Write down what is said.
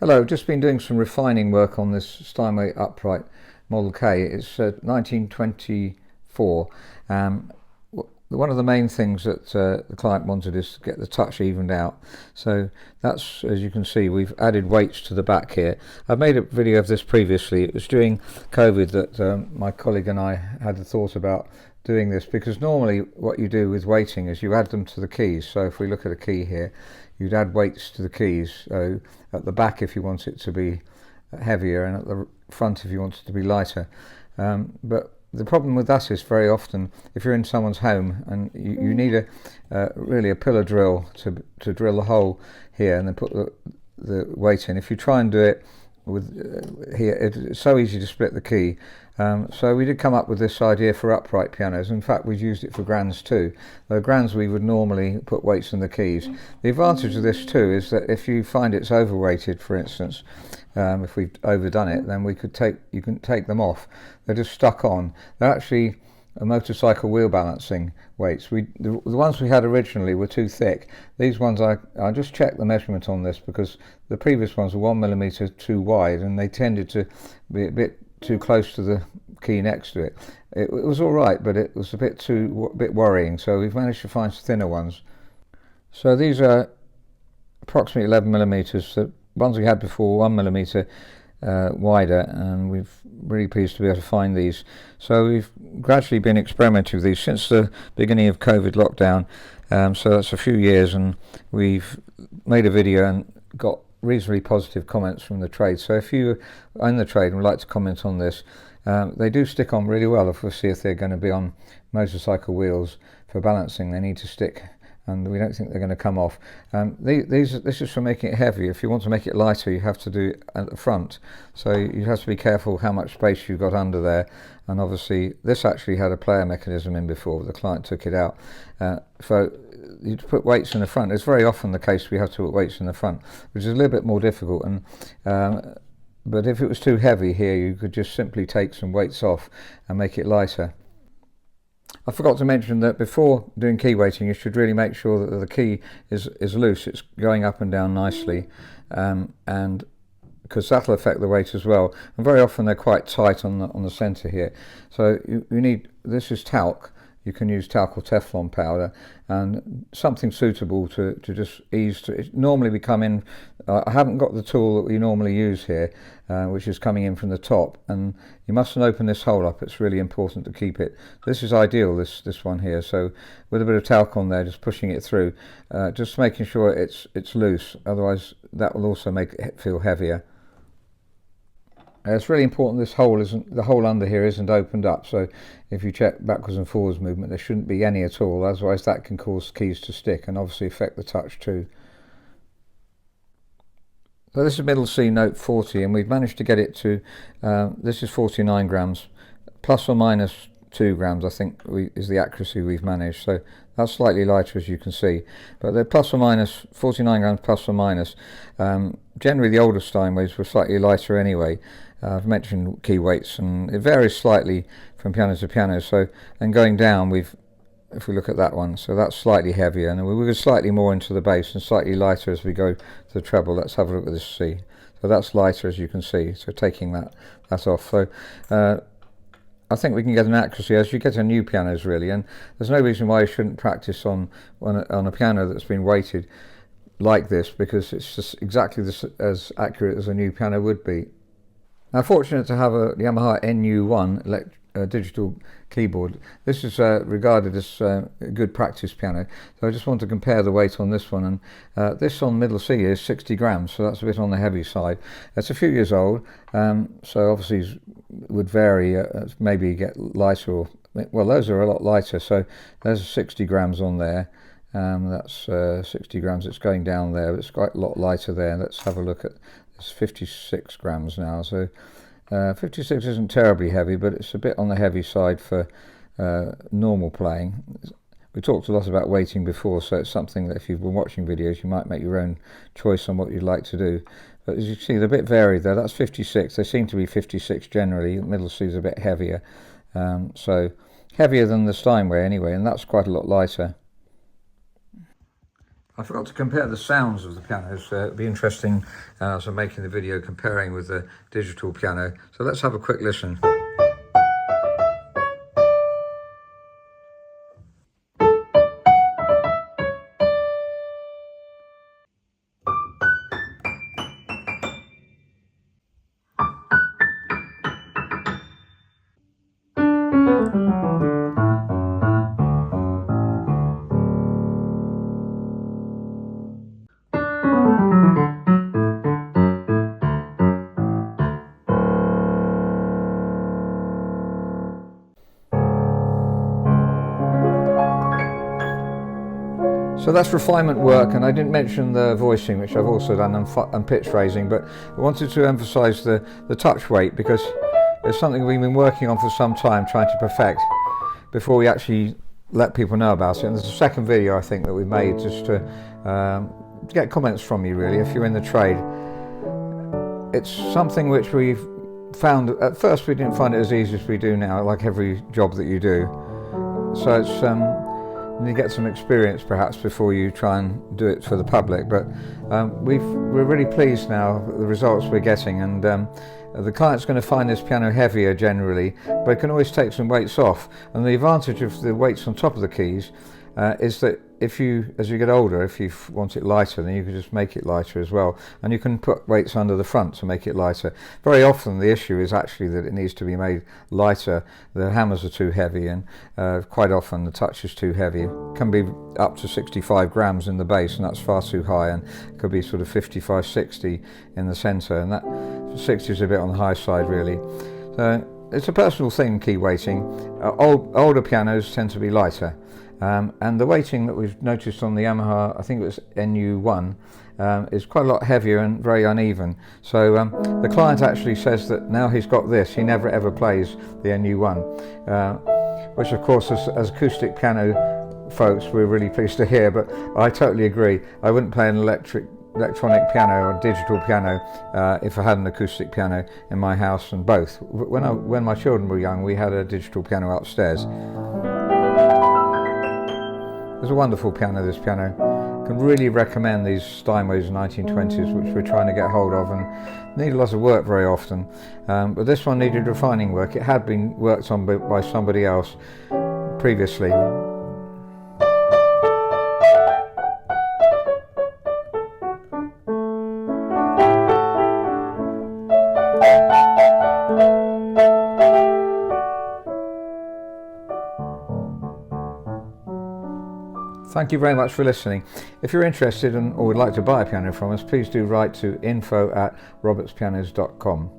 Hello, just been doing some refining work on this Steinway upright Model K. It's 1924. One of the main things that the client wanted is to get the touch evened out. So that's, as you can see, we've added weights to the back here. I've made a video of this previously. It was during COVID that my colleague and I had the thought about doing this, because normally what you do with weighting is you add them to the keys. So if we look at a key here, you'd add weights to the keys. So at the back if you want it to be heavier, and at the front if you want it to be lighter. But the problem with that is very often if you're in someone's home and you need really a pillar drill to drill the hole here and then put the weight in. If you try and do it with here, it's so easy to split the key. So we did come up with this idea for upright pianos. In fact, we've used it for grands too. The grands we would normally put weights in the keys. The advantage of this too is that if you find it's overweighted, for instance, if we've overdone it, then you can take them off. They're just stuck on. They're actually a motorcycle wheel balancing weights. The ones we had originally were too thick. These ones, I just checked the measurement on this because the previous ones were 1 millimeter too wide and they tended to be a bit too close to the key next to it. It was all right, but it was a bit worrying. So we've managed to find thinner ones. So these are approximately 11 millimeters. The ones we had before were 1 millimeter wider, and we've really pleased to be able to find these. So we've gradually been experimenting with these since the beginning of COVID lockdown. So that's a few years, and we've made a video and got reasonably positive comments from the trade. So if you are in the trade and would like to comment on this, they do stick on really well. If they're going to be on motorcycle wheels for balancing, they need to stick, and we don't think they're going to come off. This is for making it heavy. If you want to make it lighter, you have to do it at the front. So you have to be careful how much space you've got under there. And obviously this actually had a player mechanism in before, but the client took it out. So you put weights in the front. It's very often the case we have to put weights in the front, which is a little bit more difficult. But if it was too heavy here, you could just simply take some weights off and make it lighter. I forgot to mention that before doing key weighting, you should really make sure that the key is loose. It's going up and down nicely, and because that'll affect the weight as well. And very often they're quite tight on the centre here. So you need, this is talc. You can use talc or Teflon powder and something suitable to just ease to it. Normally we come in, I haven't got the tool that we normally use here, which is coming in from the top, and you mustn't open this hole up. It's really important to keep it. This is ideal, this one here. So with a bit of talc on there, just pushing it through, just making sure it's loose. Otherwise that will also make it feel heavier. It's really important the hole under here isn't opened up, so if you check backwards and forwards movement, there shouldn't be any at all, otherwise that can cause keys to stick and obviously affect the touch too. So this is middle C note 40, and we've managed to get it to, this is 49 grams, plus or minus 2 grams I think is the accuracy we've managed. So that's slightly lighter, as you can see, but they're plus or minus 49 grams plus or minus. Generally the older Steinways were slightly lighter anyway. I've mentioned key weights, and it varies slightly from piano to piano. So, and going down, if we look at that one, so that's slightly heavier, and we go slightly more into the bass and slightly lighter as we go to the treble. Let's have a look at this C. So that's lighter, as you can see. So taking that off. So I think we can get an accuracy as you get on new pianos, really, and there's no reason why you shouldn't practice on a piano that's been weighted like this, because it's just exactly as accurate as a new piano would be. Now, fortunate to have a Yamaha NU1 digital keyboard. This is regarded as a good practice piano, so I just want to compare the weight on this one, and this on middle C is 60 grams, so that's a bit on the heavy side. It's a few years old, so obviously would vary, maybe get lighter, or well, those are a lot lighter, so there's 60 grams on there. That's 60 grams. It's going down there, but it's quite a lot lighter there. Let's have a look at, it's 56 grams now, so 56 isn't terribly heavy, but it's a bit on the heavy side for normal playing. We talked a lot about weighting before, so it's something that if you've been watching videos, you might make your own choice on what you'd like to do. But as you can see, they're a bit varied there. That's 56. They seem to be 56 generally. Middle C is a bit heavier, so heavier than the Steinway anyway, and that's quite a lot lighter. I forgot to compare the sounds of the pianos. It'd be interesting as I'm making the video comparing with the digital piano. So let's have a quick listen. So that's refinement work, and I didn't mention the voicing, which I've also done, and pitch raising, but I wanted to emphasize the touch weight, because it's something we've been working on for some time, trying to perfect before we actually let people know about it. And there's a second video I think that we've made just to get comments from you, really, if you're in the trade. It's something which we've found, at first we didn't find it as easy as we do now, like every job that you do. So it's you get some experience perhaps before you try and do it for the public, but we're really pleased now with the results we're getting, and the client's going to find this piano heavier generally, but it can always take some weights off. And the advantage of the weights on top of the keys is that if you, as you get older, if you want it lighter, then you can just make it lighter as well, and you can put weights under the front to make it lighter. Very often the issue is actually that it needs to be made lighter. The hammers are too heavy, and quite often the touch is too heavy. It can be up to 65 grams in the bass, and that's far too high, and it could be sort of 55, 60 in the centre, and that 60 is a bit on the high side really. So it's a personal thing, key weighting. Older pianos tend to be lighter. And the weighting that we've noticed on the Yamaha, I think it was NU1, is quite a lot heavier and very uneven. So the client actually says that now he's got this, he never ever plays the NU1, which of course as acoustic piano folks we're really pleased to hear, but I totally agree. I wouldn't play an electronic piano or digital piano if I had an acoustic piano in my house, and both. When my children were young, we had a digital piano upstairs. It's a wonderful piano, this piano. Can really recommend these Steinways 1920s, which we're trying to get hold of, and need lots of work very often. But this one needed refining work. It had been worked on by somebody else previously. Thank you very much for listening. If you're interested or would like to buy a piano from us, please do write to info@robertspianos.com.